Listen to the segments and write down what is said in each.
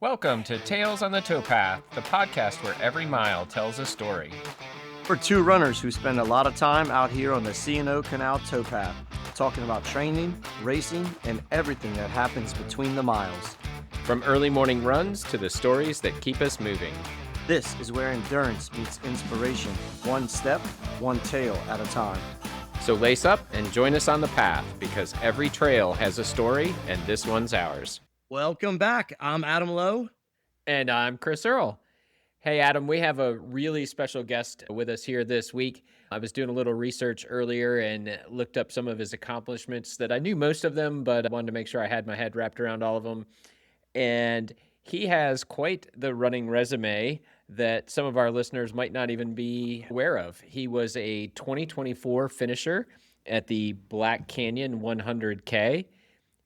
Welcome to Tales on the Towpath, the podcast where every mile tells a story. We're two runners who spend a lot of time out here on the C&O Canal Towpath, talking about training, racing, and everything that happens between the miles. From early morning runs to the stories that keep us moving. This is where endurance meets inspiration, one step, one tail at a time. So lace up and join us on the path, because every trail has a story, and this one's ours. Welcome back. I'm Adam Lowe. And I'm Chris Earle. Hey, Adam, we have a really special guest with us here this week. I was doing a little research earlier and looked up some of his accomplishments that I knew most of them, but I wanted to make sure I had my head wrapped around all of them. And he has quite the running resume that some of our listeners might not even be aware of. He was a 2024 finisher at the Black Canyon 100K.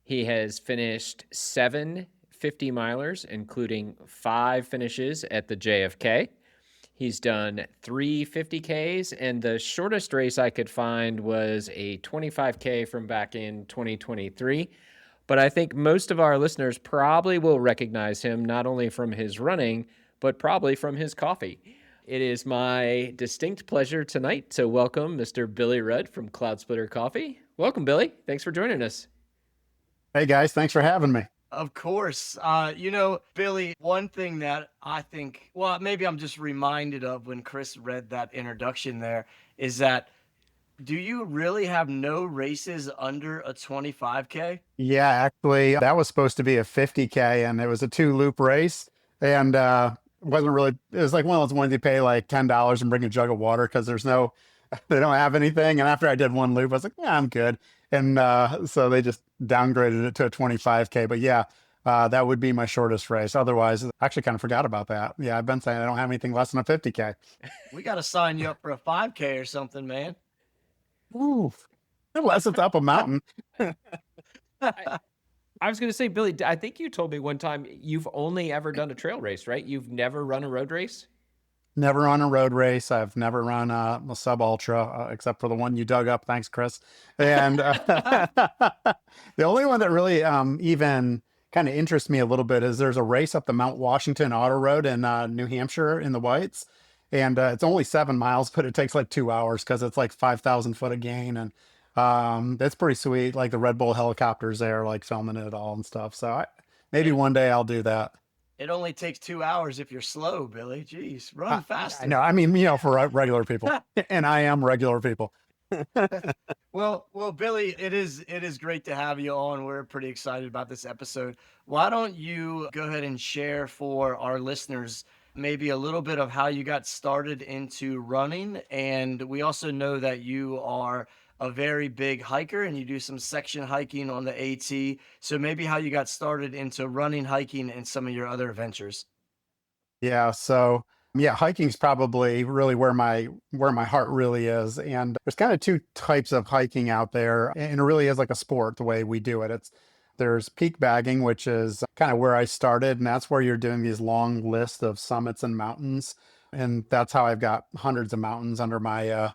He has finished 7 50-milers, including 5 finishes at the JFK. He's done 3 50Ks, and the shortest race I could find was a 25K from back in 2023. But I think most of our listeners probably will recognize him not only from his running, but probably from his coffee. It is my distinct pleasure tonight to welcome Mr. Billy Rudd from Cloud Splitter Coffee. Welcome, Billy. Thanks for joining us. Hey guys, thanks for having me. Of course. Billy, one thing that I think, well, maybe I'm just reminded of when Chris read that introduction there, is that do you really have no races under a 25K? Yeah, actually, that was supposed to be a 50K, and it was a 2-loop race, and wasn't really. It was like one of those ones you pay like $10 and bring a jug of water because they don't have anything. And after I did one loop, I was like, yeah, I'm good. And so they just downgraded it to a 25K. But yeah, that would be my shortest race. Otherwise, I actually kind of forgot about that. Yeah, I've been saying I don't have anything less than a 50K. We got to sign you up for a 5K or something, man. Ooh, unless it's up a mountain. I was going to say, Billy, I think you told me one time you've only ever done a trail race, right? You've never run a road race? Never run a road race. I've never run a sub ultra, except for the one you dug up. Thanks, Chris. And the only one that really even kind of interests me a little bit is there's a race up the Mount Washington Auto Road in New Hampshire in the Whites. And it's only 7 miles, but it takes like 2 hours because it's like 5,000 foot of gain. And that's pretty sweet. Like the Red Bull helicopters there, like filming it all and stuff. So maybe one day I'll do that. It only takes 2 hours if you're slow, Billy. Jeez, run faster. I know. I mean, for regular people, and I am regular people. Well, Billy, it is great to have you on. We're pretty excited about this episode. Why don't you go ahead and share for our listeners maybe a little bit of how you got started into running? And we also know that you are a very big hiker and you do some section hiking on the AT. So maybe how you got started into running, hiking, and some of your other ventures. Yeah. So yeah, hiking's probably really where my heart really is. And there's kind of 2 types of hiking out there, and it really is like a sport the way we do it. There's peak bagging, which is kind of where I started, and that's where you're doing these long lists of summits and mountains. And that's how I've got hundreds of mountains under my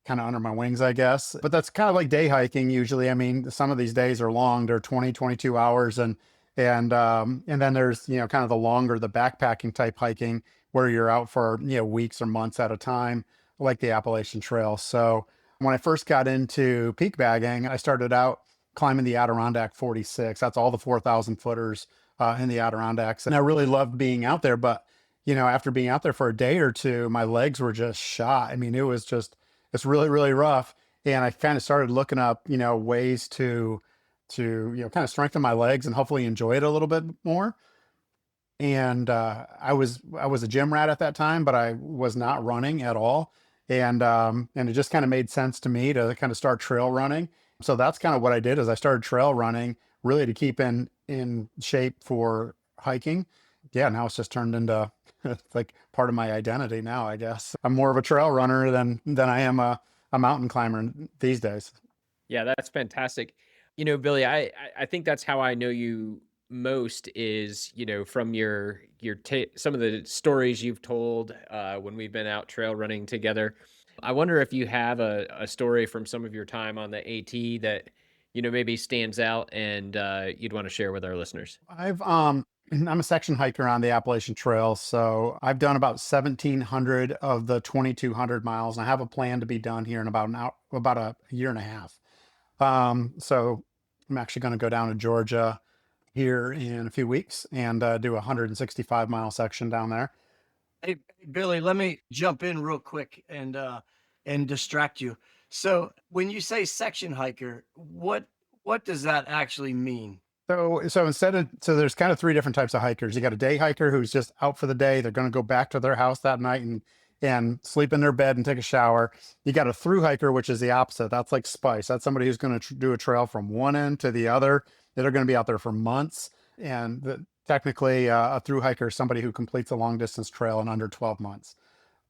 kind of under my wings, I guess. But that's kind of like day hiking usually. I mean, some of these days are long. They're 20, 22 hours. And then there's, kind of the backpacking type hiking where you're out for, weeks or months at a time, like the Appalachian Trail. So when I first got into peak bagging, I started out climbing the Adirondack 46. That's all the 4,000 footers in the Adirondacks. And I really loved being out there. But, after being out there for a day or two, my legs were just shot. I mean, it's really, really rough. And I kind of started looking up, ways to kind of strengthen my legs and hopefully enjoy it a little bit more. And I was a gym rat at that time, but I was not running at all. And it just kind of made sense to me to kind of start trail running. So that's kind of what I did is I started trail running really to keep in shape for hiking. Yeah, now it's just turned into like part of my identity now, I guess. I'm more of a trail runner than I am a mountain climber these days. Yeah, that's fantastic. Billy, I think that's how I know you most is, from your some of the stories you've told when we've been out trail running together. I wonder if you have a story from some of your time on the AT that, maybe stands out and you'd want to share with our listeners. I've I'm a section hiker on the Appalachian Trail, so I've done about 1,700 of the 2,200 miles, and I have a plan to be done here in about an hour, about a year and a half. So I'm actually going to go down to Georgia here in a few weeks and do a 165-mile section down there. Hey, Billy, let me jump in real quick and distract you. So when you say section hiker, what does that actually mean? So there's kind of three different types of hikers. You got a day hiker who's just out for the day. They're going to go back to their house that night and sleep in their bed and take a shower. You got a through hiker, which is the opposite. That's like Spice. That's somebody who's going to do a trail from one end to the other. That are going to be out there for months. And technically, a through hiker is somebody who completes a long distance trail in under 12 months.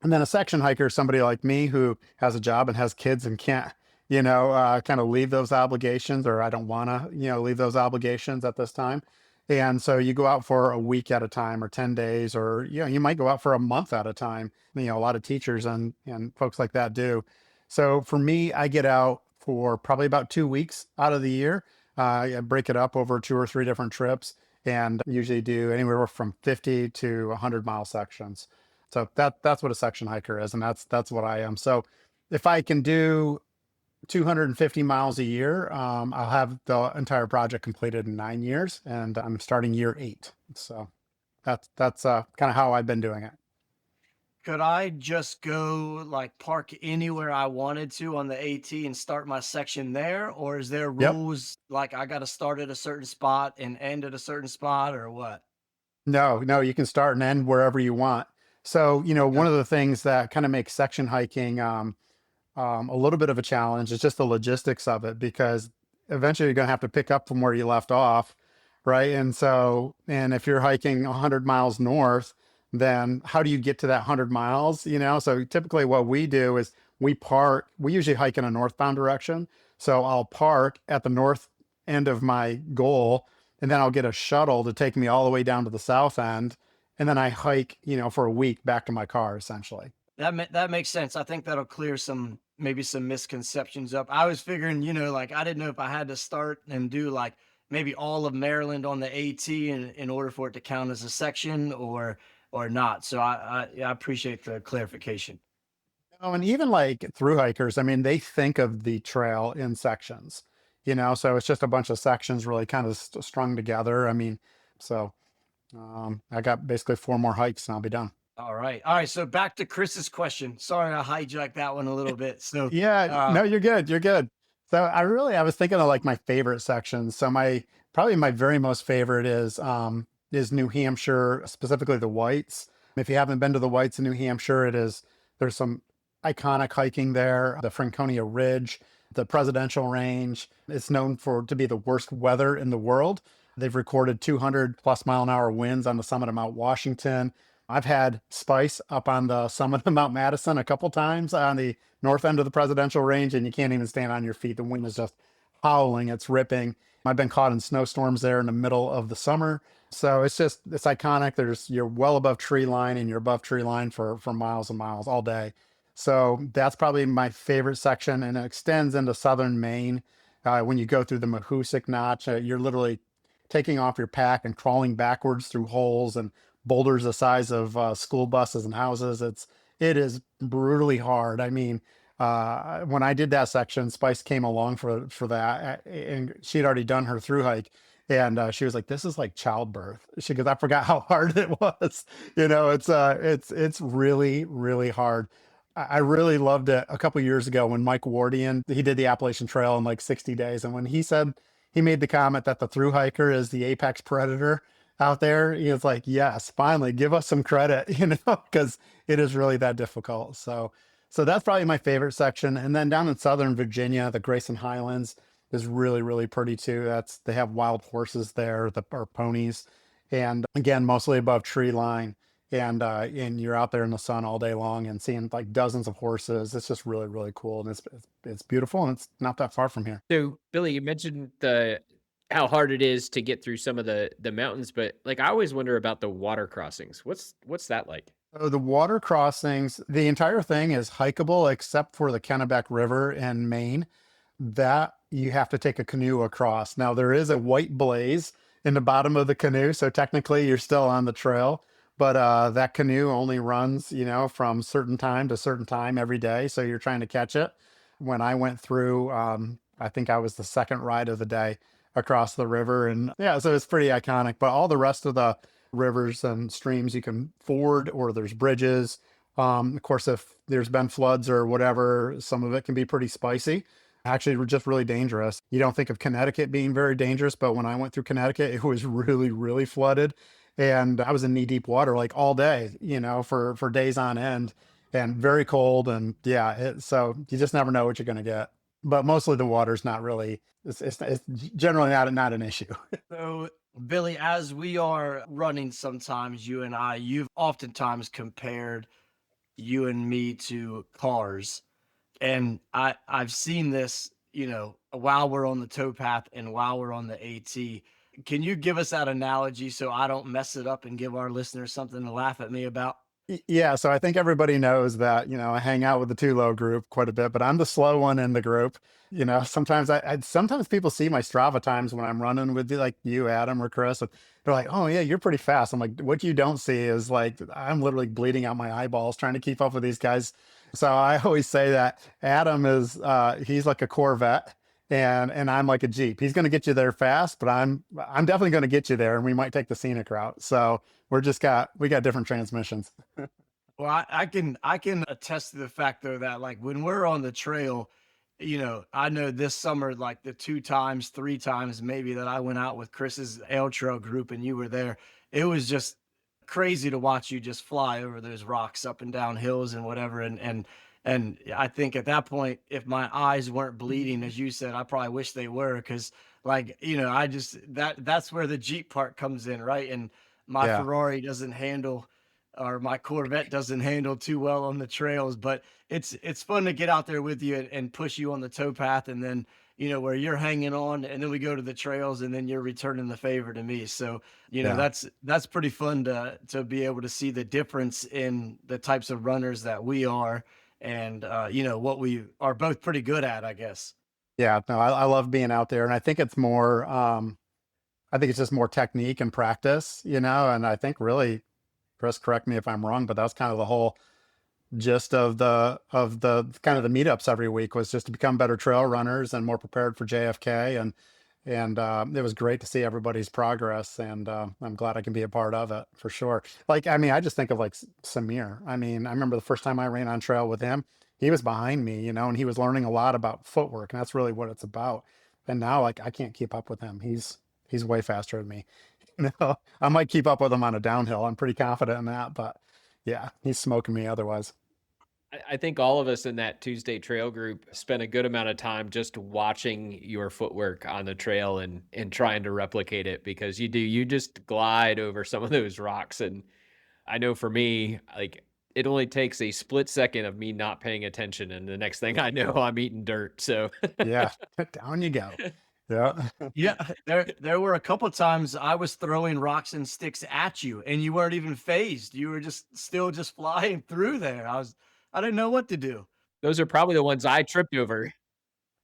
And then a section hiker is somebody like me who has a job and has kids and can't, kind of leave those obligations, or I don't want to, leave those obligations at this time. And so you go out for a week at a time or 10 days, or, you might go out for a month at a time. A lot of teachers and folks like that do. So for me, I get out for probably about 2 weeks out of the year. I break it up over two or three different trips and usually do anywhere from 50 to 100-mile sections. So that's what a section hiker is, and that's what I am. So if I can do 250 miles a year, I'll have the entire project completed in 9 years, and I'm starting year 8. So that's kind of how I've been doing it. Could I just go like park anywhere I wanted to on the AT and start my section there? Or is there Yep. rules like I got to start at a certain spot and end at a certain spot or what? No, no, you can start and end wherever you want. So, Okay. one of the things that kind of makes section hiking a little bit of a challenge is just the logistics of it, because eventually you're going to have to pick up from where you left off, right? And if you're hiking 100 miles north, then how do you get to that 100 miles? So typically what we do is we usually hike in a northbound direction. So I'll park at the north end of my goal, and then I'll get a shuttle to take me all the way down to the south end. And then I hike, for a week back to my car, essentially. That makes sense. I think that'll clear maybe some misconceptions up. I was figuring, like I didn't know if I had to start and do like maybe all of Maryland on the AT in order for it to count as a section or not. So I appreciate the clarification. Oh, and even like through hikers, I mean, they think of the trail in sections, so it's just a bunch of sections really kind of strung together. I mean, so I got basically 4 more hikes and I'll be done. All right. All right. So back to Chris's question. Sorry, I hijacked that one a little bit. So Yeah, uh no, you're good. You're good. So I was thinking of like my favorite sections. So probably my very most favorite is New Hampshire, specifically the Whites. If you haven't been to the Whites in New Hampshire, there's some iconic hiking there. The Franconia Ridge, the Presidential Range. It's known to be the worst weather in the world. They've recorded 200 plus mile an hour winds on the summit of Mount Washington. I've had Spice up on the summit of Mount Madison a couple times on the north end of the Presidential Range, and you can't even stand on your feet. The wind is just howling, it's ripping. I've been caught in snowstorms there in the middle of the summer. So it's iconic. You're well above tree line, and you're above tree line for miles and miles all day. So that's probably my favorite section, and it extends into southern Maine. When you go through the Mahoosic Notch, you're literally taking off your pack and crawling backwards through holes and boulders the size of school buses and houses. It is brutally hard. I mean, when I did that section, Spice came along for that, and she'd already done her through hike, and she was like, "This is like childbirth." She goes, "I forgot how hard it was." It's really really hard. I really loved it a couple years ago when Mike Wardian, he did the Appalachian Trail in like 60 days, and when he made the comment that the through hiker is the apex predator out there. It's like, yes, finally, give us some credit, because it is really that difficult. So that's probably my favorite section. And then down in Southern Virginia, the Grayson Highlands is really, really pretty too. They have wild horses there, or ponies, and again, mostly above tree line. And you're out there in the sun all day long and seeing like dozens of horses. It's just really, really cool, and it's beautiful, and it's not that far from here. So, Billy, you mentioned the how hard it is to get through some of the mountains, but like I always wonder about the water crossings. What's that like? So the water crossings, the entire thing is hikeable except for the Kennebec River in Maine. That you have to take a canoe across. Now there is a white blaze in the bottom of the canoe. So technically you're still on the trail, but that canoe only runs, from certain time to certain time every day. So you're trying to catch it. When I went through, I think I was the second ride of the day across the river. And yeah, so it's pretty iconic. But all the rest of the rivers and streams you can ford, or there's bridges. Of course, if there's been floods or whatever, some of it can be pretty spicy. Actually, just really dangerous. You don't think of Connecticut being very dangerous, but when I went through Connecticut, it was really, really flooded. And I was in knee deep water like all day, for days on end, and very cold. And yeah, so you just never know what you're going to get. But mostly the water's not really, it's generally not an issue. So, Billy, as we are running sometimes, you and I, you've oftentimes compared you and me to cars. And I've seen this, while we're on the towpath and while we're on the AT. Can you give us that analogy so I don't mess it up and give our listeners something to laugh at me about? Yeah, so I think everybody knows that, I hang out with the too low group quite a bit, but I'm the slow one in the group. Sometimes sometimes people see my Strava times when I'm running with like you, Adam, or Chris, and they're like, "Oh yeah, you're pretty fast." I'm like, "What you don't see is like I'm literally bleeding out my eyeballs trying to keep up with these guys." So I always say that Adam is he's like a Corvette, and I'm like a Jeep. He's going to get you there fast, but I'm definitely going to get you there, and we might take the scenic route. So we got different transmissions. Well, I can attest to the fact though that like when we're on the trail, I know this summer, like the two times, three times maybe that I went out with Chris's L Trail group and you were there, it was just crazy to watch you just fly over those rocks up and down hills and whatever. And I think at that point, if my eyes weren't bleeding, as you said, I probably wish they were, because like, I just that's where the Jeep part comes in, right? And my Yeah. Ferrari doesn't handle, or my Corvette doesn't handle too well on the trails, but it's fun to get out there with you and push you on the towpath, and then where you're hanging on, and then we go to the trails, and then you're returning the favor to me. So Yeah. that's pretty fun to be able to see the difference in the types of runners that we are, and what we are both pretty good at, I guess. Yeah, no, I love being out there, and I think it's more. I think it's just more technique and practice, and I think really, Chris, correct me if I'm wrong, but that's kind of the whole gist of the kind of the meetups every week, was just to become better trail runners and more prepared for JFK, and it was great to see everybody's progress, and I'm glad I can be a part of it for sure. Like, I mean, I just think of like Samir. I mean, I remember the first time I ran on trail with him, he was behind me, and he was learning a lot about footwork, and that's really what it's about. And now, like, I can't keep up with him. He's way faster than me. I might keep up with him on a downhill. I'm pretty confident in that, but yeah, he's smoking me otherwise. I think all of us in that Tuesday trail group spent a good amount of time just watching your footwork on the trail and trying to replicate it, because you just glide over some of those rocks. And I know for me, like, it only takes a split second of me not paying attention, and the next thing I know, I'm eating dirt. So Yeah, down you go. Yeah. Yeah, there were a couple times I was throwing rocks and sticks at you, and you weren't even phased. You were just still just flying through there. I didn't know what to do. those are probably the ones I tripped over.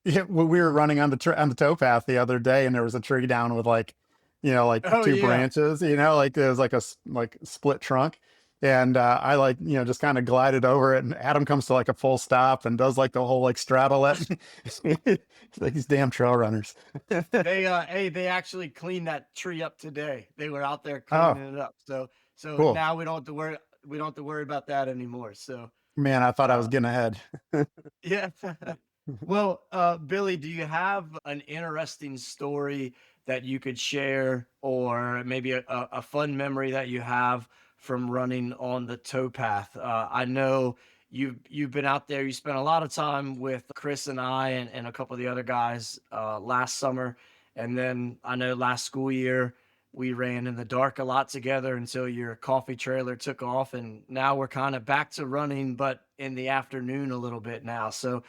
Yeah, we were running on on the towpath the other day, and there was a tree down with like, like Oh two yeah. branches. Like there was like like split trunk, and I like just kind of glided over it, and Adam comes to like a full stop and does like the whole like straddle it. It's like these damn trail runners. They actually cleaned that tree up today. They were out there Oh, cleaning it up. So cool, now we don't have to worry about that anymore. So man. I thought I was uh getting ahead. yeah. Well, Billy, do you have an interesting story that you could share, or maybe a fun memory that you have from running on the towpath? I know you've been out there. You spent a lot of time with Chris and I and a couple of the other guys last summer, and then I know last school year we ran in the dark a lot together until your coffee trailer took off, and now we're kind of back to running, but in the afternoon a little bit now. So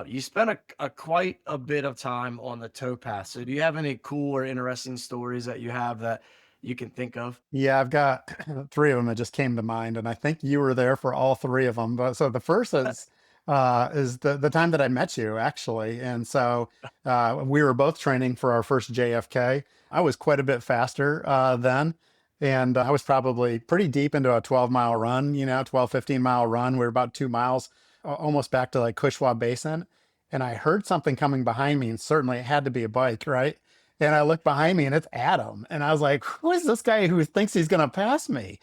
you spent a quite a bit of time on the towpath. So do you have any cool or interesting stories that you have that you can think of? Yeah, I've got three of them that just came to mind, and I think you were there for all three of them. But so the first is is the time that I met you, actually. And so we were both training for our first JFK. I was quite a bit faster then. And I was probably pretty deep into a 12-mile run, 12, 15-mile run. We were about 2 miles, almost back to like Cushwa Basin. And I heard something coming behind me, and certainly it had to be a bike, right? And I look behind me and it's Adam. And I was like, who is this guy who thinks he's going to pass me?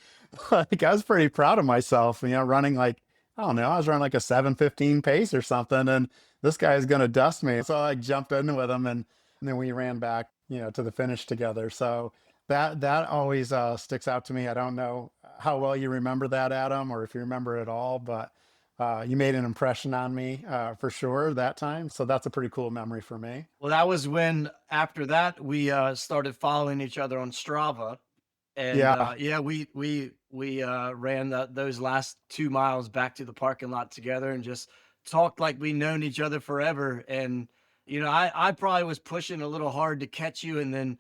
Like, I was pretty proud of myself, running like, I don't know, I was running like a 7:15 pace or something. And this guy is going to dust me. So I like jumped in with him, and then we ran back, to the finish together. So that always sticks out to me. I don't know how well you remember that, Adam, or if you remember it at all, but you made an impression on me for sure that time. So that's a pretty cool memory for me. Well, that was when after that we started following each other on Strava, and Yeah, yeah, we ran those last 2 miles back to the parking lot together and just talked like we known each other forever. And I probably was pushing a little hard to catch you, and then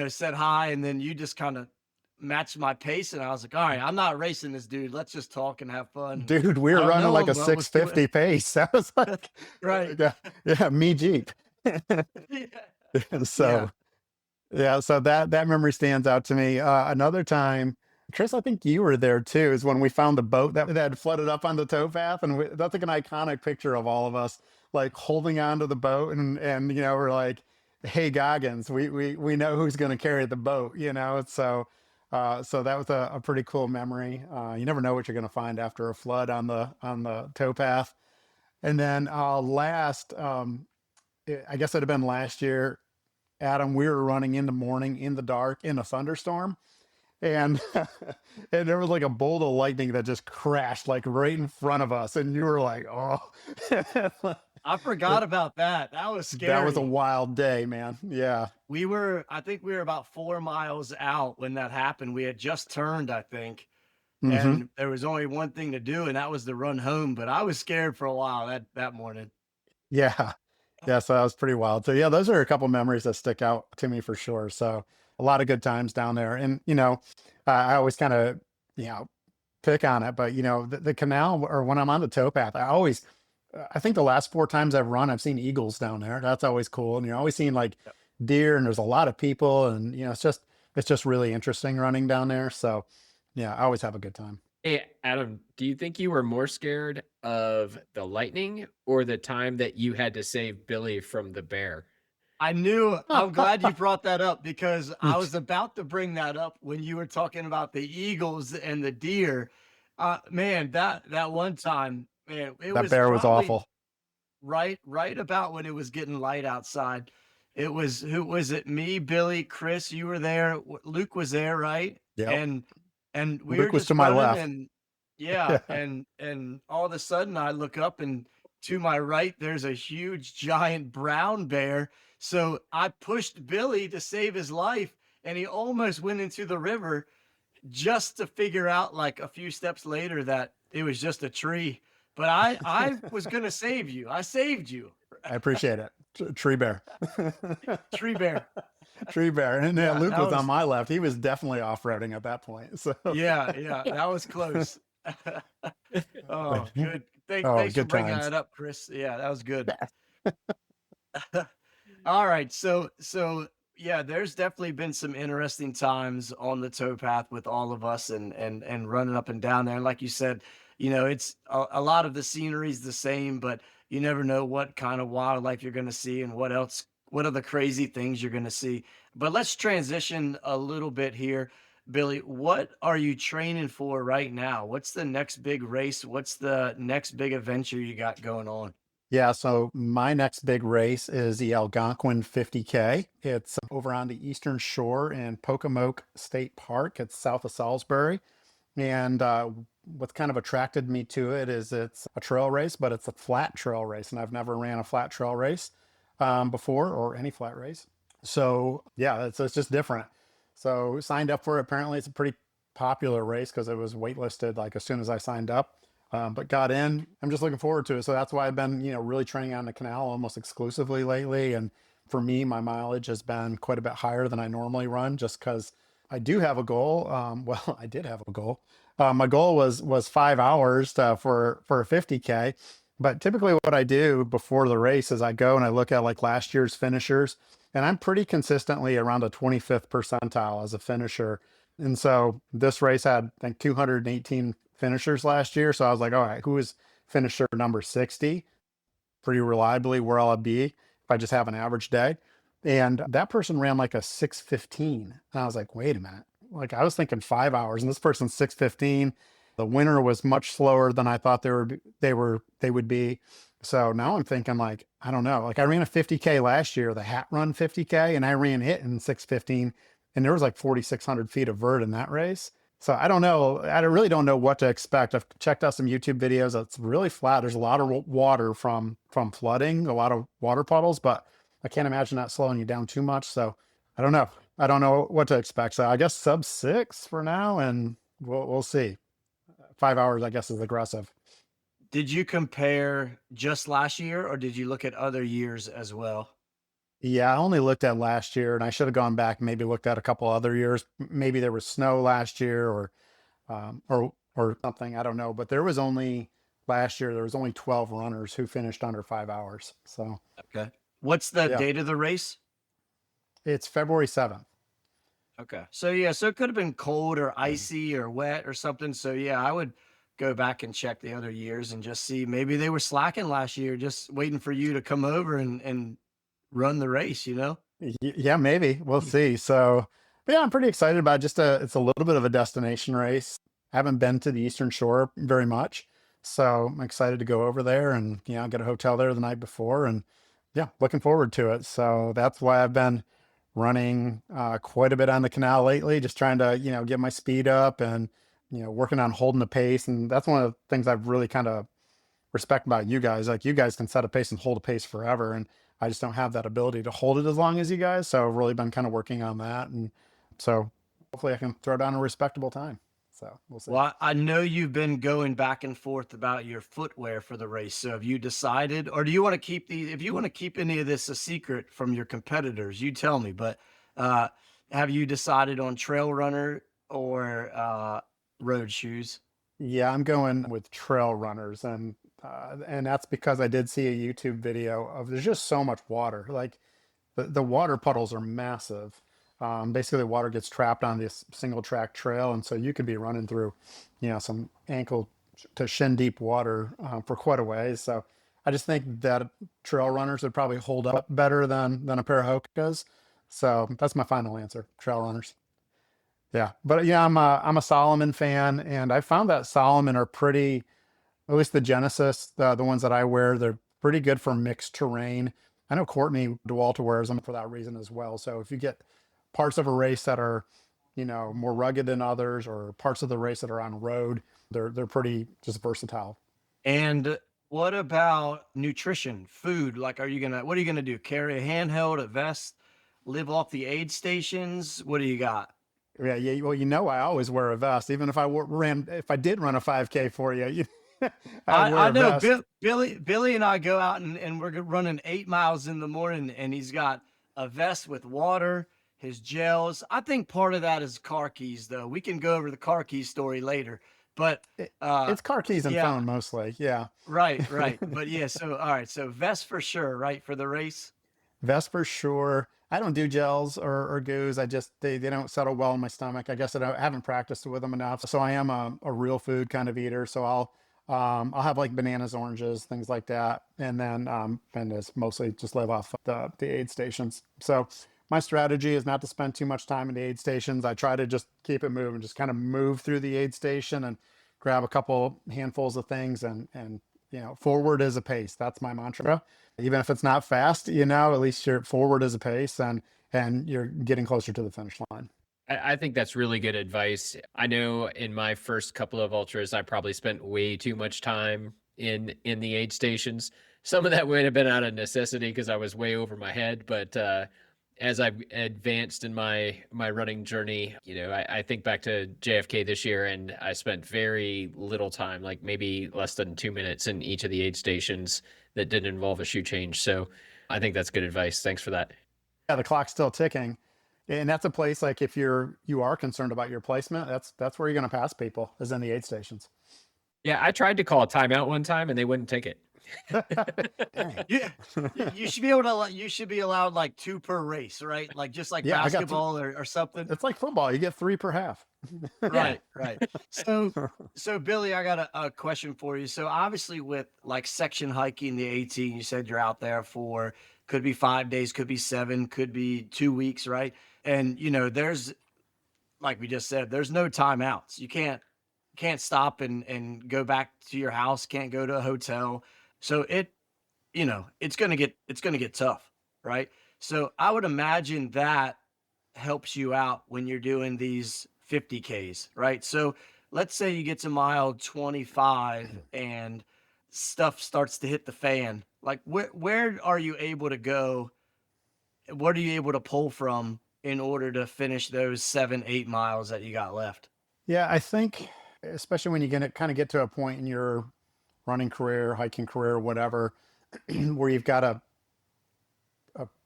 said hi, and then you just kind of matched my pace, and I was like, all right, I'm not racing this dude. Let's just talk and have fun. dude, we I were don't running know like him, a but we'll see what. 650 pace. That was like, Right. yeah, yeah, me Jeep. Yeah. Yeah. So yeah, so that memory stands out to me. Another time, Chris, I think you were there too, is when we found the boat that had flooded up on the towpath, and that's like an iconic picture of all of us like holding onto the boat, and we're like, "Hey Goggins, we know who's going to carry the boat," so that was a pretty cool memory. You never know what you're going to find after a flood on the towpath. And then I guess it'd have been last year, Adam, we were running in the morning in the dark in a thunderstorm, and and there was like a bolt of lightning that just crashed like right in front of us, and you were like, "Oh." I forgot about that. That was That was a scary. wild day, man. Yeah. I think we were about 4 miles out when that happened. We had just turned, I think, Hmm. and there was only one thing to do, and that was to run home. But I was scared for a while that morning. Yeah. Yeah, so that was pretty wild. So yeah, those are a couple memories that stick out to me for sure. So a lot of good times down there. And I always kind of, you know pick on it, but the canal, or when I'm on the towpath, I think the last 4 times I've run, I've seen eagles down there. That's always cool. And you're always seeing like Yep. deer, and there's a lot of people, and it's just really interesting running down there. So yeah, I always have a good time. Hey, Adam, do you think you were more scared of the lightning or the time that you had to save Billy from the bear? I'm glad you brought that up because I was about to bring that up when you were talking about the eagles and the deer. Man, that one time, man, it That was bear was probably awful. right about when it was getting light outside. It was who was it? Me, Billy, Chris, you were there. Luke was there, right? Yep. And we were Luke was just to my running, left. and yeah, and all of a sudden I look up, and to my right there's a huge giant brown bear. So I pushed Billy to save his life, and he almost went into the river, just to figure out like a few steps later that it was just a tree. But I was gonna save you. I saved you. I appreciate it. Tree bear. Tree bear. Tree bear. And yeah, Yeah, Luke that was on was my left. He was definitely off-roading at that point. So yeah, that was close. Oh, good. oh, Thanks for good bringing times. that up, Chris. Yeah, that was good. All right, so yeah, there's definitely been some interesting times on the towpath with all of us, and running up and down there. And like you said, it's a lot of the scenery is the same, but you never know what kind of wildlife you're going to see and what are the crazy things you're going to see. But let's transition a little bit here. Billy, what are you training for right now? What's the next big race? What's the next big adventure you got going on? Yeah, so my next big race is the Algonquin 50K. It's over on the eastern shore in Pocomoke State Park. It's south of Salisbury. And what's kind of attracted me to it is it's a trail race, but it's a flat trail race. And I've never ran a flat trail race before, or any flat race. So yeah, it's just different. So signed up for it. Apparently it's a pretty popular race because it was waitlisted like as soon as I signed up. But got in. I'm just looking forward to it. So that's why I've been, really training on the canal almost exclusively lately. And for me, my mileage has been quite a bit higher than I normally run, just because I do have a goal. Well, I did have a goal. My goal was 5 hours for a 50K, But typically, what I do before the race is I go and I look at like last year's finishers, and I'm pretty consistently around the 25th percentile as a finisher. And so this race had like 218 finishers last year. So I was like, all right, who is finisher number 60? Pretty reliably where I'll be if I just have an average day. And that person ran like a 6:15. And I was like, wait a minute. Like I was thinking 5 hours and this person's 6:15. The winter was much slower than I thought they would be. So now I'm thinking like, I don't know. Like I ran a 50K last year, the hat run 50K, and I ran it in 6:15. And there was like 4,600 feet of vert in that race. So I don't know. I really don't know what to expect. I've checked out some YouTube videos. It's really flat. There's a lot of water from flooding, a lot of water puddles, but I can't imagine that slowing you down too much. So I don't know. I don't know what to expect. So I guess sub 6 for now, and we'll see. 5 hours, I guess, is aggressive. Did you compare just last year, or did you look at other years as well? Yeah, I only looked at last year, and I should have gone back, and maybe looked at a couple other years. Maybe there was snow last year, or something. I don't know. But there was only last year. There was only 12 runners who finished under 5 hours. So Okay. What's the yeah, date of the race? it's February 7th. Okay. So yeah, so it could have been cold or icy or wet or something. So yeah, I would go back and check the other years and just see maybe they were slacking last year, just waiting for you to come over and run the race, you know? Yeah, maybe we'll see. So, but yeah, I'm pretty excited about just it's a little bit of a destination race. I haven't been to the Eastern Shore very much, so I'm excited to go over there and get a hotel there the night before, and yeah, looking forward to it. So that's why I've been running quite a bit on the canal lately, just trying to get my speed up and working on holding the pace. And that's one of the things I've really kind of respect about you guys. Like you guys can set a pace and hold a pace forever, and I just don't have that ability to hold it as long as you guys. So I've really been kind of working on that, and so hopefully I can throw down a respectable time. So we'll see. Well, I know you've been going back and forth about your footwear for the race. So have you decided, or do you want to keep if you want to keep any of this a secret from your competitors, you tell me, but uh, have you decided on trail runner or road shoes? Yeah, I'm going with trail runners, and that's because I did see a YouTube video of there's just so much water. Like the water puddles are massive. Basically, the water gets trapped on this single track trail, and so you could be running through, some ankle to shin deep water for quite a ways. So I just think that trail runners would probably hold up better than a pair of Hokas. So that's my final answer: trail runners. Yeah, but yeah, I'm a Solomon fan, and I found that Solomon are pretty, at least the Genesis, the ones that I wear, they're pretty good for mixed terrain. I know Courtney DeWalter wears them for that reason as well. So if you get parts of a race that are, more rugged than others, or parts of the race that are on road, they're pretty just versatile. And what about nutrition, food? Like, what are you gonna do? Carry a handheld, a vest, live off the aid stations? What do you got? Yeah, yeah. Well, I always wear a vest, even if if I did run a 5K for you, I'd wear I a know vest. Billy and I go out and we're running 8 miles in the morning, and he's got a vest with water, his gels. I think part of that is car keys, though. We can go over the car keys story later, but It, uh, it's car keys and yeah, phone mostly. Yeah. right. But yeah, so all right, so vest for sure, right, for the race. Vest for sure. I don't do gels or goos. They don't settle well in my stomach. I guess I haven't practiced with them enough. So I am a real food kind of eater. So I'll have like bananas, oranges, things like that, and it's mostly just live off the aid stations. So my strategy is not to spend too much time in the aid stations. I try to just keep it moving, just kind of move through the aid station and grab a couple handfuls of things, and forward is a pace. That's my mantra. Even if it's not fast, at least you're forward as a pace, and you're getting closer to the finish line. I think that's really good advice. I know in my first couple of ultras, I probably spent way too much time in the aid stations. Some of that would have been out of necessity because I was way over my head, but as I've advanced in my running journey, I think back to JFK this year, and I spent very little time, like maybe less than 2 minutes in each of the aid stations that didn't involve a shoe change. So I think that's good advice. Thanks for that. Yeah, the clock's still ticking, and that's a place like if you are concerned about your placement, that's where you're going to pass people is in the aid stations. Yeah, I tried to call a timeout one time and they wouldn't take it. Dang. Yeah, you should be able to. You should be allowed like two per race, right? Like just like Yeah, I got basketball or something. it's like football. You get 3 per half. Yeah. Right, right. So, so Billy, I got a question for you. So obviously with like section hiking, the 18, you said you're out there for could be 5 days, could be seven, could be 2 weeks, right? And there's like we just said, there's no timeouts. You can't stop and go back to your house, can't go to a hotel. So it's gonna get tough, right? So I would imagine that helps you out when you're doing these 50Ks, right? So let's say you get to mile 25 and stuff starts to hit the fan. Like where are you able to go? What are you able to pull from in order to finish those 7, 8 miles that you got left? Yeah, I think especially when you kind of get to a point in your running career, hiking career, whatever, where you've got a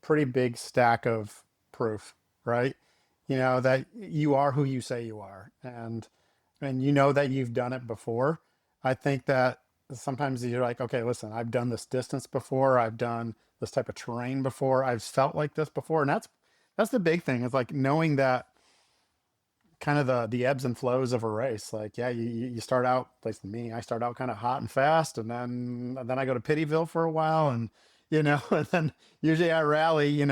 pretty big stack of proof, right? That you are who you say you are, and that you've done it before. I think that sometimes you're like, okay, listen, I've done this distance before, I've done this type of terrain before, I've felt like this before, and that's the big thing. Is like knowing that kind of the ebbs and flows of a race. Like, yeah, you start out, at least me, I start out kind of hot and fast, and then I go to Pittyville for a while, and and then usually I rally,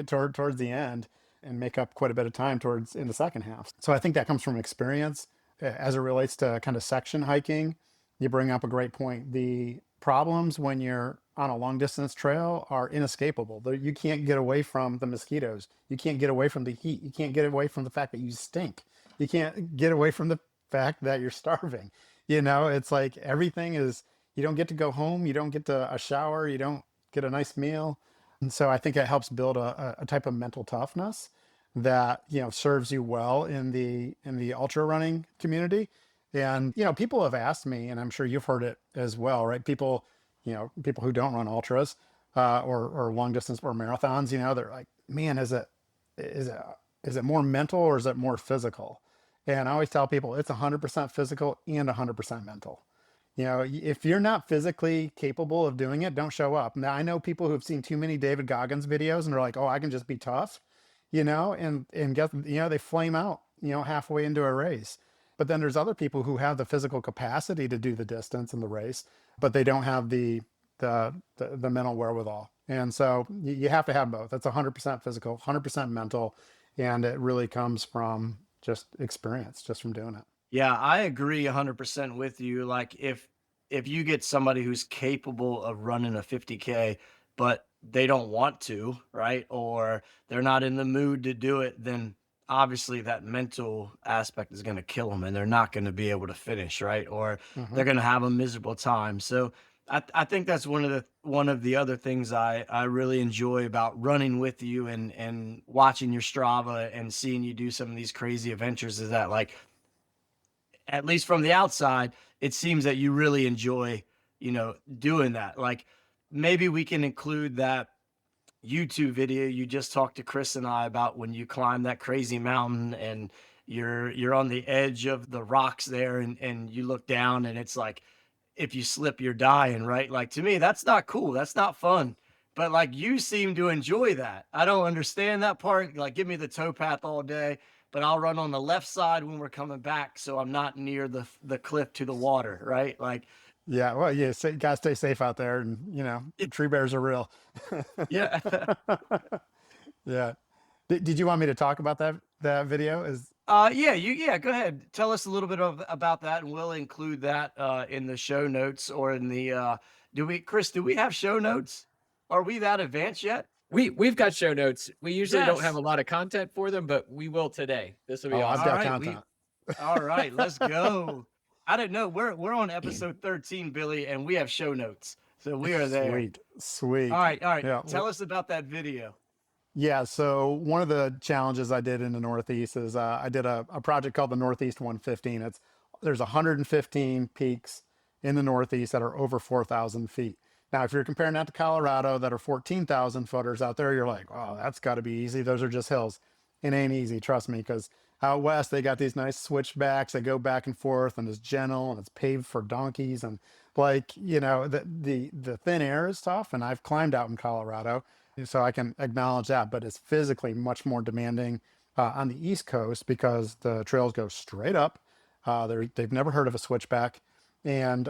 towards the end and make up quite a bit of time towards in the second half. So I think that comes from experience. As it relates to kind of section hiking, you bring up a great point. The problems when you're on a long distance trail are inescapable. You can't get away from the mosquitoes. You can't get away from the heat. You can't get away from the fact that you stink. You can't get away from the fact that you're starving. It's like everything is, you don't get to go home. You don't get to a shower. You don't get a nice meal. And so I think it helps build a type of mental toughness that, serves you well in the ultra running community. And, people have asked me, and I'm sure you've heard it as well, right? People who don't run ultras, or long distance or marathons, they're like, man, is it, is it more mental or is it more physical? And I always tell people it's 100% physical and 100% mental. If you're not physically capable of doing it, don't show up. Now, I know people who've seen too many David Goggins videos and they're like, oh, I can just be tough, and get, they flame out, halfway into a race. But then there's other people who have the physical capacity to do the distance in the race, but they don't have the mental wherewithal. And so you have to have both. That's 100% physical, 100% mental, and it really comes from just experience, just from doing it. Yeah, I agree 100% with you. Like if you get somebody who's capable of running a 50K, but they don't want to, right? Or they're not in the mood to do it, then obviously that mental aspect is going to kill them and they're not going to be able to finish, right? Or Hmm. they're going to have a miserable time. So I think that's one of the other things I really enjoy about running with you and watching your Strava and seeing you do some of these crazy adventures is that like at least from the outside, it seems that you really enjoy, doing that. Like maybe we can include that YouTube video you just talked to Chris and I about when you climb that crazy mountain and you're on the edge of the rocks there and you look down and it's like if you slip you're dying, right? Like to me that's not cool. That's not fun. But like you seem to enjoy that. I don't understand that part. Like give me the towpath all day, but I'll run on the left side when we're coming back so I'm not near the cliff to the water, right? Like Yeah, well, yeah, gotta stay safe out there, and tree bears are real. yeah. Yeah. Did you want me to talk about that video? Is Yeah, go ahead. Tell us a little bit about that, and we'll include that in the show notes or in the Chris, do we have show notes? Are we that advanced yet? We've got show notes. We usually don't have a Yes. lot of content for them, but we will today. This will be I've All awesome. got right, we content. all right, let's go. I didn't know we're on episode 13, Billy, and we have show notes. So we are there. Sweet, sweet. All right. Yeah. Tell us about that video. Yeah, so one of the challenges I did in the Northeast is I did a project called the Northeast 115. There's 115 peaks in the Northeast that are over 4,000 feet. Now, if you're comparing that to Colorado that are 14,000 footers out there, you're like, oh, that's got to be easy. Those are just hills. It ain't easy, trust me, because Out west, they got these nice switchbacks that go back and forth, and it's gentle and it's paved for donkeys. And like, the thin air is tough. And I've climbed out in Colorado, so I can acknowledge that. But it's physically much more demanding on the East Coast because the trails go straight up. They've never heard of a switchback, and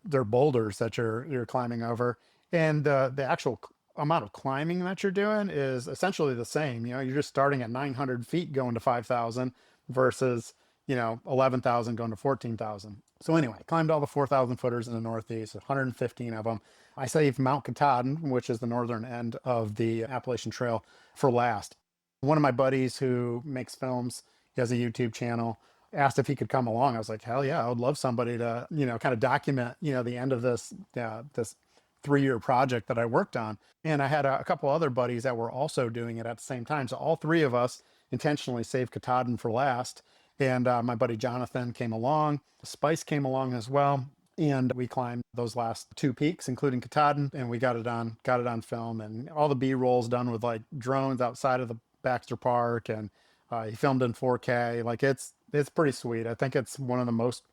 they're boulders that you're climbing over, and the actual amount of climbing that you're doing is essentially the same. You're just starting at 900 feet going to 5,000 versus 11,000 going to 14,000. So anyway, climbed all the 4,000 footers in the Northeast, 115 of them. I saved Mount Katahdin, which is the northern end of the Appalachian Trail, for last. One of my buddies who makes films, he has a YouTube channel, asked if he could come along. I was like, hell yeah, I would love somebody to, kind of document, the end of this 3-year project that I worked on. And I had a couple other buddies that were also doing it at the same time. So all three of us intentionally saved Katahdin for last. And my buddy Jonathan came along, Spice came along as well. And we climbed those last 2 peaks, including Katahdin, and we got it on film. And all the B-rolls done with like drones outside of the Baxter Park, and he filmed in 4K. Like it's pretty sweet. I think it's one of the most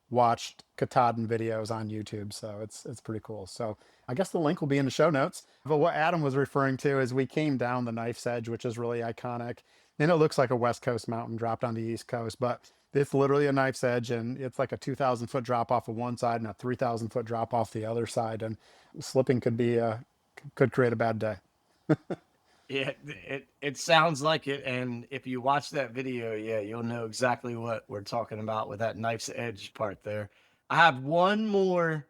watched Katahdin videos on YouTube, so it's pretty cool. So I guess the link will be in the show notes. But what Adam was referring to is we came down the Knife's Edge, which is really iconic, and it looks like a West Coast mountain dropped on the East Coast, but it's literally a Knife's Edge, and it's like a 2,000 foot drop off of one side and a 3,000 foot drop off the other side, and slipping could create a bad day. Yeah, it sounds like it. And if you watch that video, yeah, you'll know exactly what we're talking about with that knife's edge part there. I have one more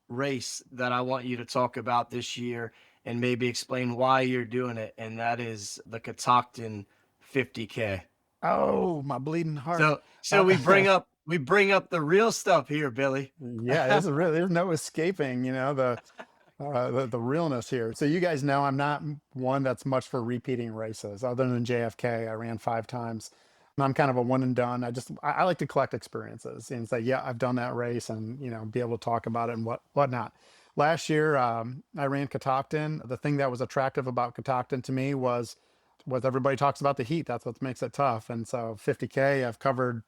race that I want you to talk about this year and maybe explain why you're doing it, and that is the Catoctin 50K. Oh, my bleeding heart. So we bring up the real stuff here, Billy. Yeah, there's no escaping, the realness here. So you guys know I'm not one that's much for repeating races. Other than JFK, I ran 5 times. And I'm kind of a one and done. I like to collect experiences and say, yeah, I've done that race, and be able to talk about it and whatnot. Last year, I ran Catoctin. The thing that was attractive about Catoctin to me was everybody talks about the heat. That's what makes it tough. And so 50K, I've covered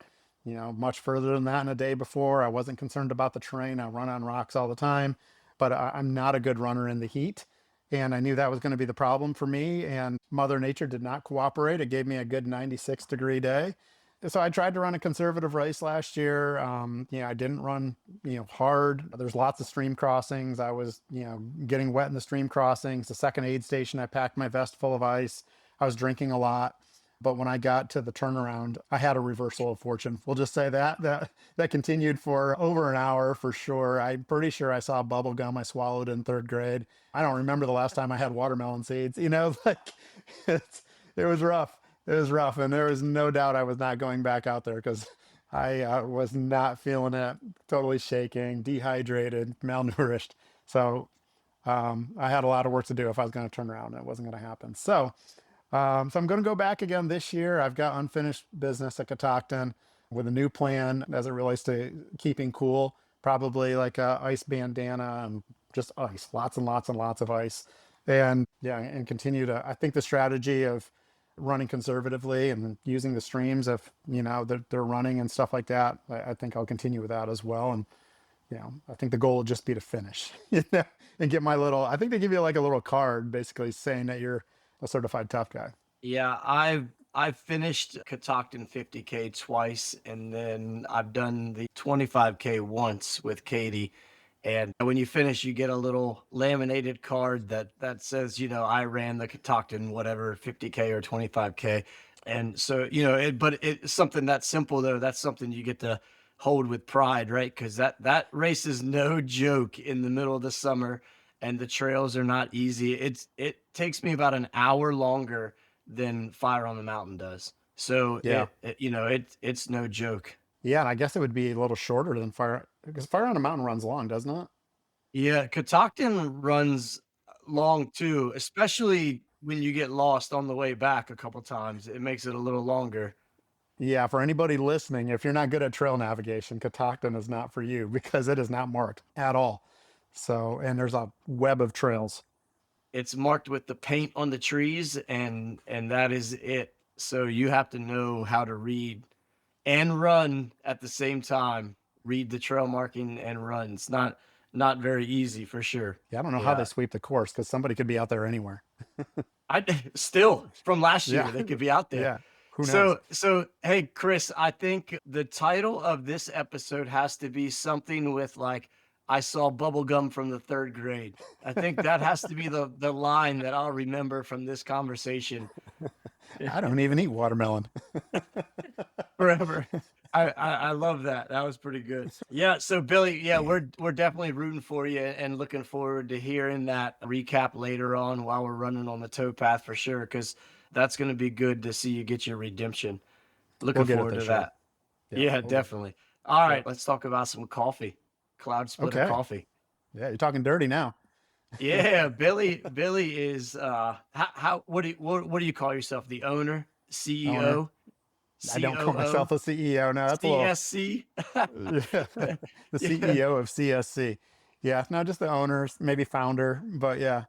much further than that in a day before. I wasn't concerned about the terrain. I run on rocks all the time, but I'm not a good runner in the heat. And I knew that was going to be the problem for me. And Mother Nature did not cooperate. It gave me a good 96-degree day. So I tried to run a conservative race last year. I didn't run, hard. There's lots of stream crossings. I was, getting wet in the stream crossings. The second aid station, I packed my vest full of ice. I was drinking a lot. But when I got to the turnaround, I had a reversal of fortune. We'll just say that continued for over an hour for sure. I'm pretty sure I saw bubblegum I swallowed in 3rd grade. I don't remember the last time I had watermelon seeds. Like it was rough. It was rough, and there was no doubt I was not going back out there because I was not feeling it. Totally shaking, dehydrated, malnourished. So I had a lot of work to do if I was going to turn around, and it wasn't going to happen. So I'm going to go back again this year. I've got unfinished business at Catoctin with a new plan as it relates to keeping cool. Probably like a ice bandana and just ice, lots and lots and lots of ice. And yeah, and continue to, I think the strategy of running conservatively and using the streams if, they're running and stuff like that, I think I'll continue with that as well. And, I think the goal would just be to finish, and get I think they give you like a little card basically saying that you're a certified tough guy. Yeah, I've finished Catoctin 50K twice, and then I've done the 25K once with Katie. And when you finish, you get a little laminated card that says, I ran the Catoctin whatever 50K or 25K. And so, but it's something that simple though. That's something you get to hold with pride, right? Because that race is no joke in the middle of the summer, and the trails are not easy. It takes me about an hour longer than Fire on the Mountain does. So Yeah. it's no joke. Yeah. And I guess it would be a little shorter than Fire, because Fire on a Mountain runs long, doesn't it? Yeah, Catoctin runs long too, especially when you get lost on the way back a couple times. It makes it a little longer. Yeah. For anybody listening, if you're not good at trail navigation, Catoctin is not for you because it is not marked at all. So, and there's a web of trails. It's marked with the paint on the trees, and that is it. So you have to know how to read and run at the same time. Read the trail marking and run. It's not very easy for sure. Yeah, I don't know how they Yeah. sweep the course because somebody could be out there anywhere. I still from last Yeah, year they could be out there. yeah. Who knows? So hey Chris, I think the title of this episode has to be something with like I saw bubblegum from the third grade. I think that has to be the line that I'll remember from this conversation I don't even eat watermelon. forever. I love that. That was pretty good. Yeah. So Billy, yeah, we're definitely rooting for you and looking forward to hearing that recap later on while we're running on the towpath for sure. Because that's going to be good to see you get your redemption. We'll Looking get it forward to this year. that. Yeah, Yeah, we'll get it. definitely. All Yep. right, let's talk about some coffee. Cloud Splitter Okay. coffee. Yeah, you're talking dirty now. Yeah, Billy is how what do you call yourself? The owner, Owner. CEO, I don't call myself COO, a CEO. No, that's a little. CSC? Yeah, the Yeah, CEO of CSC. Yeah, not just the owners, maybe founder, but yeah.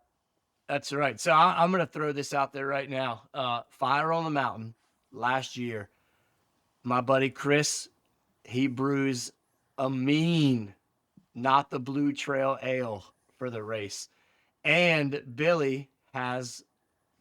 that's right. So I'm gonna throw this out there right now. Fire on the Mountain last year, my buddy Chris, he brews a mean, not the Blue Trail Ale for the race. And Billy has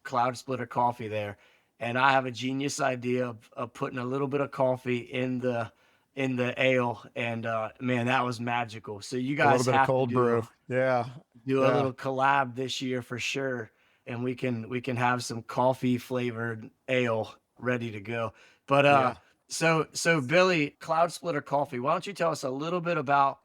Cloud Splitter coffee there. And I have a genius idea of putting a little bit of coffee in the ale. And man, that was magical. So you A little guys bit of have to cold brew. Yeah, do a yeah, little collab this year for sure. And we can have some coffee flavored ale ready to go. But yeah. so Billy, Cloud Splitter coffee, why don't you tell us a little bit about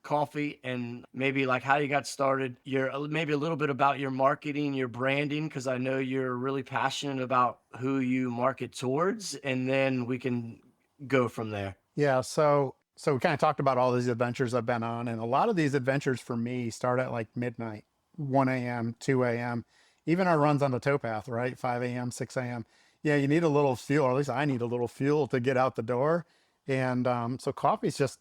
coffee and maybe like how you got started, your maybe a little bit about your marketing, your branding, because I know you're really passionate about who you market towards, and then we can go from there. Yeah, so we kind of talked about all these adventures I've been on, and a lot of these adventures for me start at like midnight, 1 a.m., 2 a.m. Even our runs on the towpath, right? 5 a.m., 6 a.m. Yeah, you need a little fuel, or at least I need a little fuel to get out the door. And so coffee's just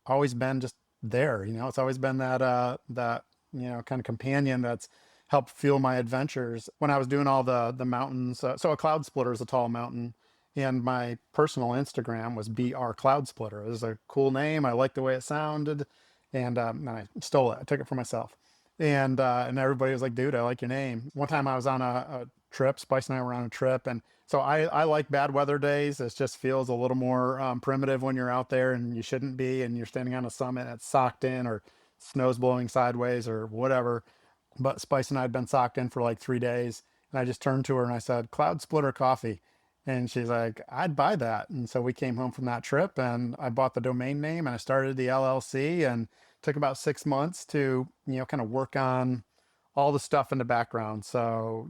always been just there, it's always been that kind of companion that's helped fuel my adventures. When I was doing all the mountains, so a cloud splitter is a tall mountain, and my personal Instagram was BR Cloud Splitter. It was a cool name. I liked the way it sounded, and I stole it. I took it for myself, and everybody was like, "Dude, I like your name." One time I was on a trip. Spice and I were on a trip, and so I like bad weather days. It just feels a little more primitive when you're out there and you shouldn't be, and you're standing on a summit that's socked in, or snow's blowing sideways, or whatever. But Spice and I had been socked in for like 3 days, and I just turned to her and I said, "Cloud Splitter coffee." And she's like, "I'd buy that." And so we came home from that trip, and I bought the domain name and I started the LLC, and took about 6 months to, kind of work on all the stuff in the background. So,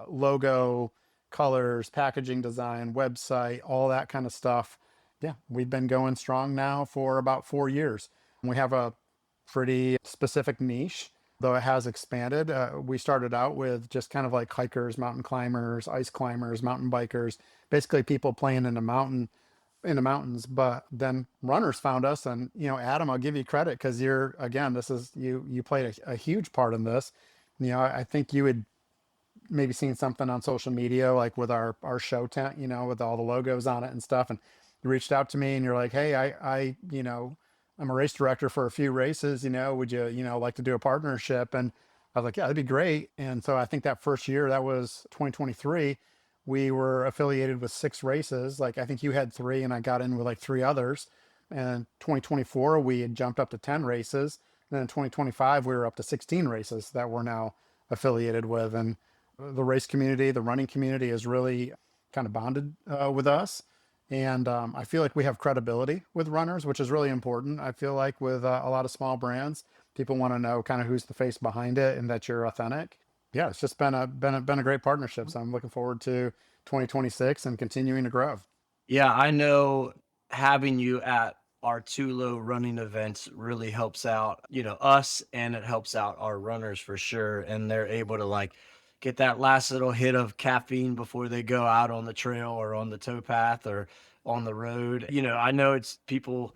logo, colors, packaging design, website, all that kind of stuff. Yeah, we've been going strong now for about 4 years. We have a pretty specific niche, though it has expanded. We started out with just kind of like hikers, mountain climbers, ice climbers, mountain bikers, basically people playing in the mountains. But then runners found us, and Adam, I'll give you credit because you're, again, this is you played a huge part in this. I think you had maybe seen something on social media, like with our show tent, with all the logos on it and stuff. And you reached out to me and you're like, "Hey, I'm a race director for a few races, would you, like to do a partnership?" And I was like, "Yeah, that'd be great." And so I think that first year, that was 2023, we were affiliated with 6 races. Like, I think you had 3 and I got in with like 3 others. And 2024, we had jumped up to 10 races. And then in 2025, we were up to 16 races that we're now affiliated with. And the race community, the running community is really kind of bonded with us. And I feel like we have credibility with runners, which is really important. I feel like with a lot of small brands, people want to know kind of who's the face behind it and that you're authentic. Yeah, it's just been a great partnership. So I'm looking forward to 2026 and continuing to grow. Yeah, I know having you at our Tulo running events really helps out, us, and it helps out our runners for sure. And they're able to like get that last little hit of caffeine before they go out on the trail or on the towpath or on the road. I know it's people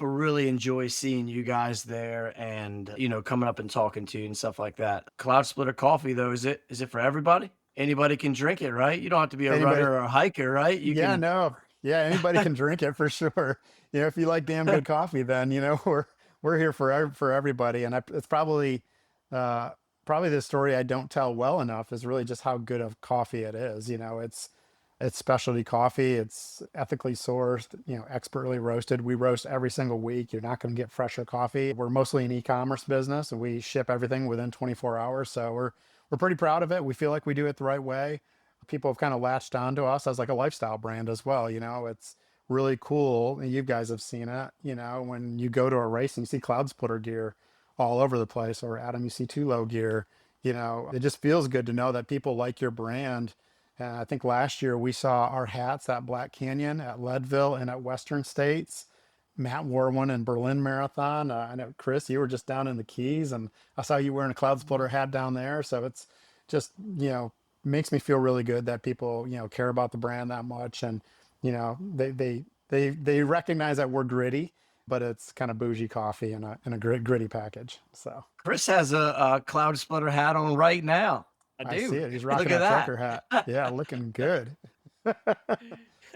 really enjoy seeing you guys there and coming up and talking to you and stuff like that. Cloud Splitter coffee though, is it for everybody? anybody can drink it, right? You don't have to be a Anybody, runner or a hiker, right? You yeah, can. no, yeah, anybody can drink it for sure. If you like damn good coffee, then we're here for for everybody. And it's uh, probably the story I don't tell well enough is really just how good of coffee it is. It's specialty coffee. It's ethically sourced, expertly roasted. We roast every single week. You're not going to get fresher coffee. We're mostly an e-commerce business, and we ship everything within 24 hours. So we're pretty proud of it. We feel like we do it the right way. People have kind of latched on to us as like a lifestyle brand as well. It's really cool. And you guys have seen it, when you go to a race and you see cloud splitter gear all over the place, or Adam, you see Tulo gear, it just feels good to know that people like your brand. And I think last year we saw our hats at Black Canyon, at Leadville, and at Western States. Matt wore one in Berlin Marathon. I know, Chris, you were just down in the Keys, and I saw you wearing a cloud splitter hat down there. So it's just, makes me feel really good that people, care about the brand that much. And, they recognize that we're gritty, but it's kind of bougie coffee in a gritty package. So Chris has a cloud splitter hat on right now. I I see do. it. He's Look rocking at that trucker hat. that. Yeah, looking good.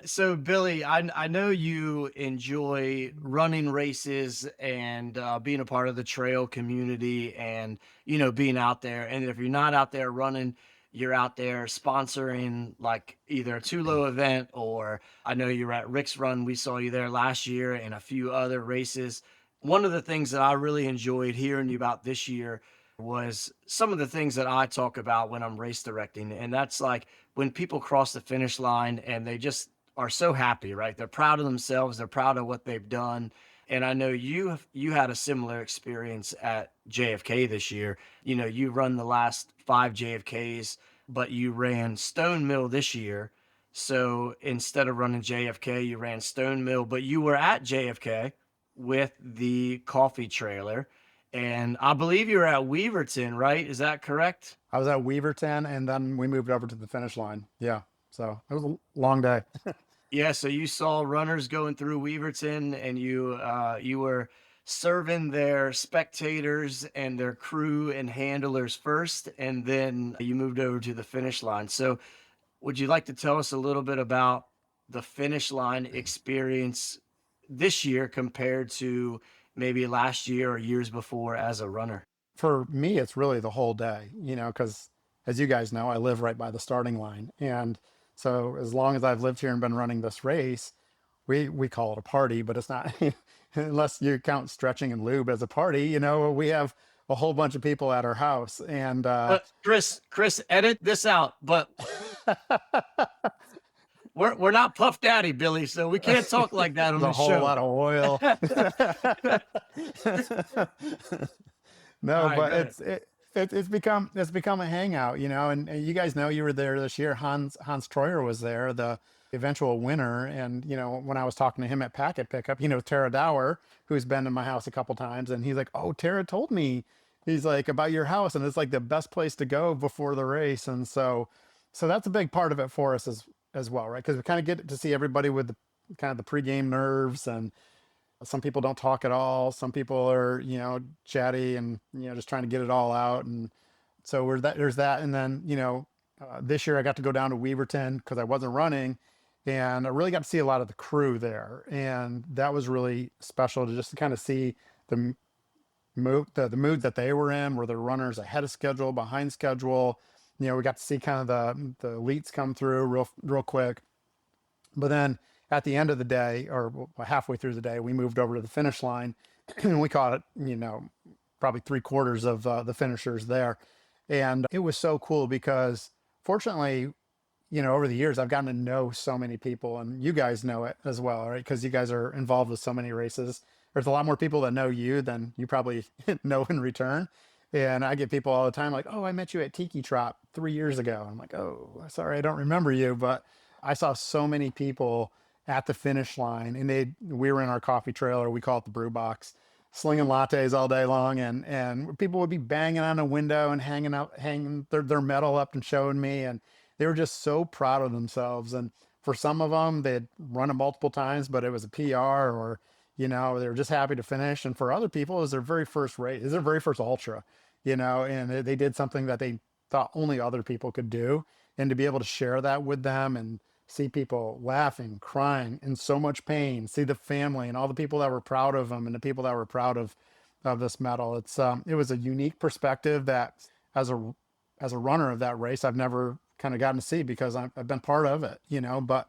So, Billy, I know you enjoy running races and being a part of the trail community and, being out there. And if you're not out there running, you're out there sponsoring like either a Tulo event, or I know you were at Rick's Run. We saw you there last year and a few other races. One of the things that I really enjoyed hearing you about this year was some of the things that I talk about when I'm race directing. And that's like when people cross the finish line and they just are so happy, right? They're proud of themselves. They're proud of what they've done. And I know you had a similar experience at JFK this year. You run the last 5 JFKs, but you ran Stone Mill this year. So instead of running JFK, you ran Stone Mill, but you were at JFK with the coffee trailer. And I believe you were at Weaverton, right? Is that correct? I was at Weaverton, and then we moved over to the finish line. Yeah. So it was a long day. Yeah, so you saw runners going through Weaverton, and you were serving their spectators and their crew and handlers first, and then you moved over to the finish line. So would you like to tell us a little bit about the finish line experience this year compared to maybe last year or years before as a runner? For me, it's really the whole day, because as you guys know, I live right by the starting line. And so as long as I've lived here and been running this race, we call it a party, but it's not, unless you count stretching and lube as a party, we have a whole bunch of people at our house. And Chris, edit this out, but we're not Puff Daddy, Billy, so we can't talk like that on a the whole show. lot of oil. All No, right, but go ahead. it's become a hangout, and you guys know you were there this year. Hans Troyer was there, the eventual winner. And when I was talking to him at Packet Pickup, Tara Dower, who's been to my house a couple times, and he's like, "Oh, Tara told me," he's like, "about your house, and it's like the best place to go before the race." And so that's a big part of it for us as well, right? Because we kind of get to see everybody with the kind of the pregame nerves. And some people don't talk at all. Some people are, chatty and, just trying to get it all out. And so there's that. And then, this year I got to go down to Weaverton because I wasn't running, and I really got to see a lot of the crew there. And that was really special to just kind of see the the mood that they were in. Were the runners ahead of schedule, behind schedule? We got to see kind of the elites come through real quick. But then at the end of the day, or halfway through the day, we moved over to the finish line, and we caught it, probably 3/4 of the finishers there. And it was so cool because fortunately, over the years, I've gotten to know so many people, and you guys know it as well, right? Because you guys are involved with so many races. There's a lot more people that know you than you probably know in return. And I get people all the time like, "Oh, I met you at Tiki Trot 3 years ago." I'm like, "Oh, sorry, I don't remember you." But I saw so many people at the finish line, and we were in our coffee trailer. We call it the brew box, slinging lattes all day long. And people would be banging on a window and hanging their medal up and showing me. And they were just so proud of themselves. And for some of them, they'd run it multiple times, but it was a PR, or, they were just happy to finish. And for other people, it was their very first race, it was their very first ultra, and they did something that they thought only other people could do. and to be able to share that with them and see people laughing, crying, in so much pain, see the family and all the people that were proud of them and the people that were proud of this medal. It was a unique perspective that as a runner of that race, I've never kind of gotten to see because I've been part of it, but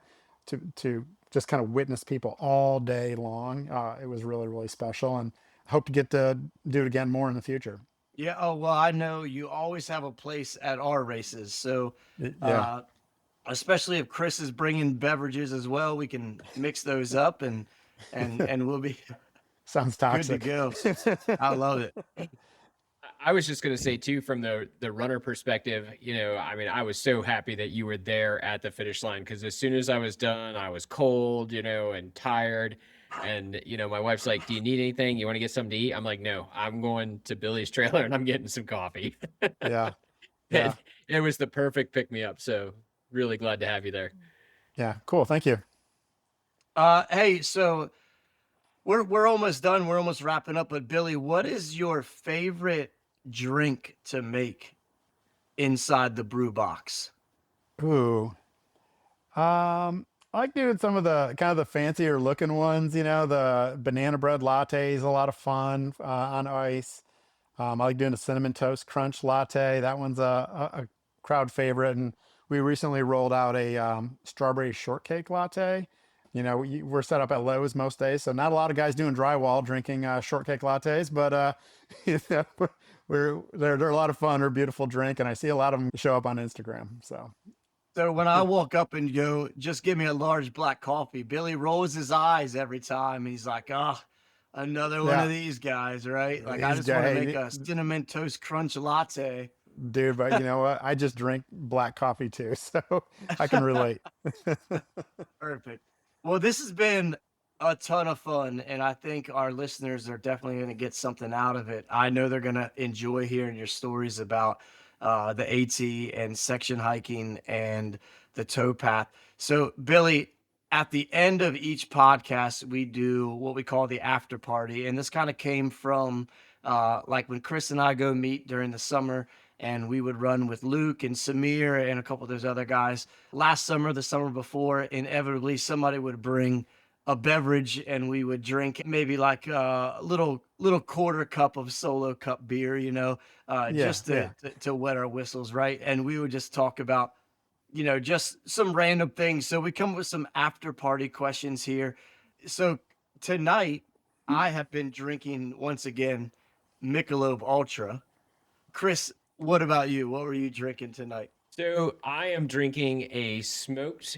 to just kind of witness people all day long, it was really, really special, and I hope to get to do it again more in the future. Yeah. Oh, well, I know you always have a place at our races. So, Yeah, uh, especially if Chris is bringing beverages as well, we can mix those up and we'll be sounds good to toxic. go. I love it. I was just going to say too, from the runner perspective, I mean, I was so happy that you were there at the finish line, because as soon as I was done, I was cold, and tired. And my wife's like, "Do you need anything? You want to get something to eat?" I'm like, "No, I'm going to Billy's trailer and I'm getting some coffee." Yeah, And yeah, it was the perfect pick me up. So really glad to have you there. yeah. Cool. Thank you. Hey, so we're almost done. We're almost wrapping up. But Billy, what is your favorite drink to make inside the brew box? Ooh. I like doing some of the kind of the fancier looking ones, the banana bread latte is a lot of fun on ice. I like doing a cinnamon toast crunch latte. That one's a crowd favorite. And we recently rolled out a strawberry shortcake latte. We're set up at Lowe's most days, so not a lot of guys doing drywall drinking shortcake lattes, but you know, they're a lot of fun. They're a beautiful drink, and I see a lot of them show up on Instagram. So So when I walk up and go, just give me a large black coffee, Billy rolls his eyes every time. He's like, oh, another one yeah, of these guys, right? Like, I he's just want to make guy, a cinnamon toast crunch latte. dude. But you know what? I just drink black coffee too, so I can relate. Perfect. Well, this has been a ton of fun, and I think our listeners are definitely going to get something out of it. I know they're going to enjoy hearing your stories about the AT and section hiking and the towpath. So, Billy, at the end of each podcast, we do what we call the after party, and this kind of came from like when Chris and I go meet during the summer. And we would run with Luke and Samir and a couple of those other guys. Last summer, the summer before, inevitably somebody would bring a beverage and we would drink maybe like a little quarter cup of solo cup beer, Yeah, just to, yeah. to wet our whistles, right? And we would just talk about, just some random things. So we come with some after party questions here. So tonight, I have been drinking once again Michelob Ultra. Chris, what about you? What were you drinking tonight? So I am drinking a smoked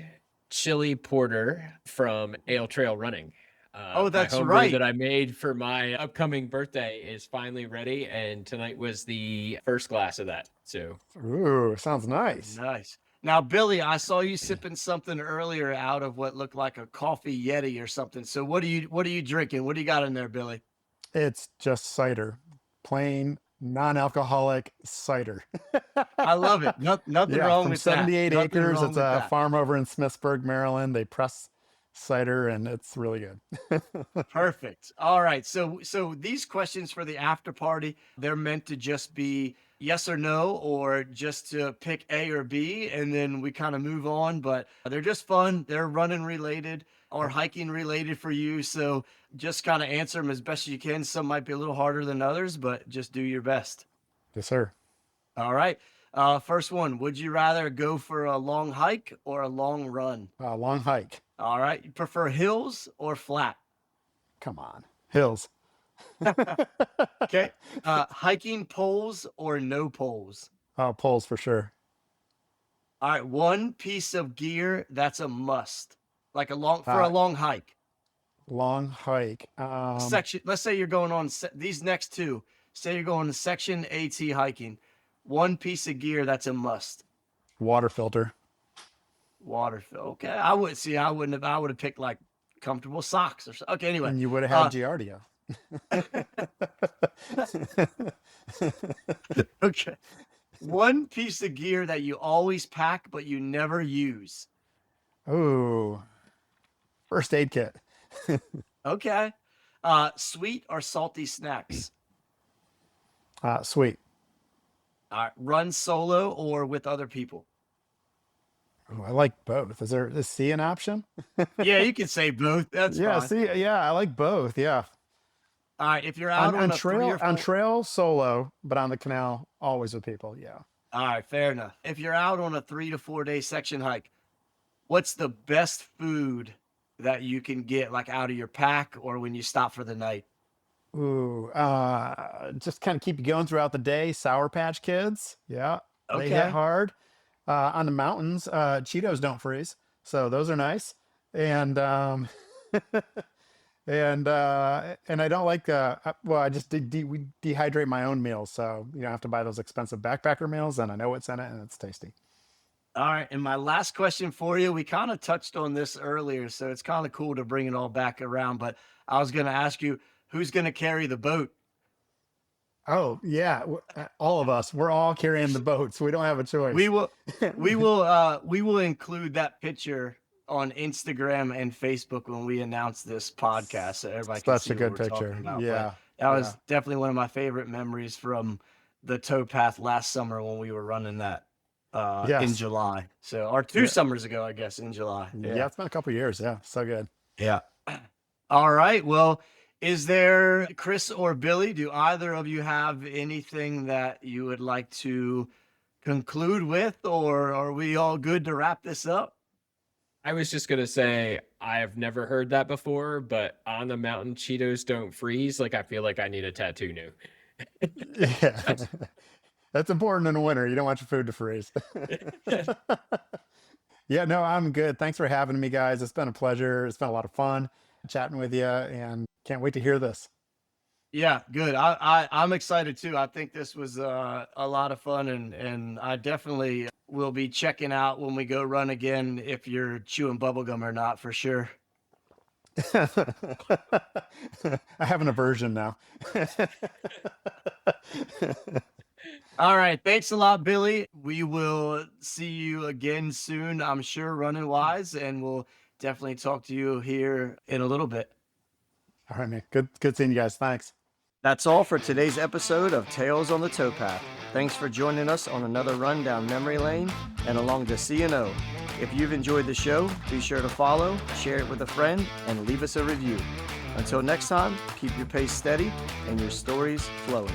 chili porter from Ale Trail Running. Oh, My that's homebrew right. that I made for my upcoming birthday is finally ready, and tonight was the first glass of that. So Ooh, sounds nice. Nice. Now, Billy, I saw you sipping something earlier out of what looked like a coffee Yeti or something. So what are you drinking? What do you got in there, Billy? It's just cider, plain non-alcoholic cider. I love it. Nothing Yeah, wrong from with that. 78 Nothing acres. wrong It's with a that. farm over in Smithsburg, Maryland. They press cider and it's really good. Perfect. All right. So these questions for the after party, they're meant to just be yes or no, or just to pick A or B, and then we kind of move on. But they're just fun. They're running related or hiking related for you. So just kind of answer them as best you can. Some might be a little harder than others, but just do your best. Yes, sir. All right. First one. Would you rather go for a long hike or a long run? Long hike. All right. You prefer hills or flat? Come on. Hills. Okay. Hiking poles or no poles? Poles for sure. All right. One piece of gear that's a must, like for a Uh, long hike. Long hike. Section. Let's say you're going on these next two. Say you're going to section AT hiking. One piece of gear that's a must. Water filter. Water fill. Okay. I would see. I wouldn't have. I would have picked like comfortable socks or something. Okay. Anyway. And you would have had Uh. Giardia. Okay. One piece of gear that you always pack but you never use. Oh, first aid kit. Okay. Sweet or salty snacks? Sweet. All right. Run solo or with other people? Ooh, I like both. Is C an option? Yeah, you can say both. That's Yeah, fine. C. Yeah, I like both. Yeah, All right, if you're out on a 3 or on 4, trail solo, but on the canal always with people. Yeah. all right, fair enough. If you're out on a 3 to 4 day section hike, what's the best food that you can get, like, out of your pack or when you stop for the night? Ooh, just kind of keep you going throughout the day. Sour Patch Kids. Yeah, they hit Okay. hard. On the mountains, Cheetos don't freeze, so those are nice. And and I don't like well, I just we dehydrate my own meals, so you don't have to buy those expensive backpacker meals, and I know what's in it, and it's tasty. All right, and my last question for you, we kind of touched on this earlier, so it's kind of cool to bring it all back around, but I was going to ask you, who's going to carry the boat? Oh yeah, all of us, we're all carrying the boat, so we don't have a We choice. will we will include that picture on Instagram and Facebook when we announce this podcast so everybody can Such see a what good we're talking picture. about. But Yeah, that yeah, was definitely one of my favorite memories from the towpath last summer when we were running that in yes, July. So or two yeah, summers ago, I guess, in July. yeah. Yeah. It's been a couple years. Yeah, so good. Yeah. All right. Well, is there Chris or Billy, do either of you have anything that you would like to conclude with, or are we all good to wrap this up? I was just gonna say I have never heard that before, but on the mountain, Cheetos don't freeze. Like I feel like I need a tattoo now. Yeah, that's important in the winter. You don't want your food to freeze. Yeah, no, I'm good. Thanks for having me, guys. It's been a pleasure. It's been a lot of fun chatting with you, and can't wait to hear this. Yeah, good. I'm excited too. I think this was a lot of fun, and I definitely will be checking out when we go run again if you're chewing bubblegum or not for sure. I have an aversion now. All right. Thanks a lot, Billy. We will see you again soon, I'm sure, running wise, and we'll definitely talk to you here in a little bit. All right, man. Good seeing you guys. Thanks. That's all for today's episode of Tales on the Towpath. Thanks for joining us on another run down memory lane and along the C&O. If you've enjoyed the show, be sure to follow, share it with a friend, and leave us a review. Until next time, keep your pace steady and your stories flowing.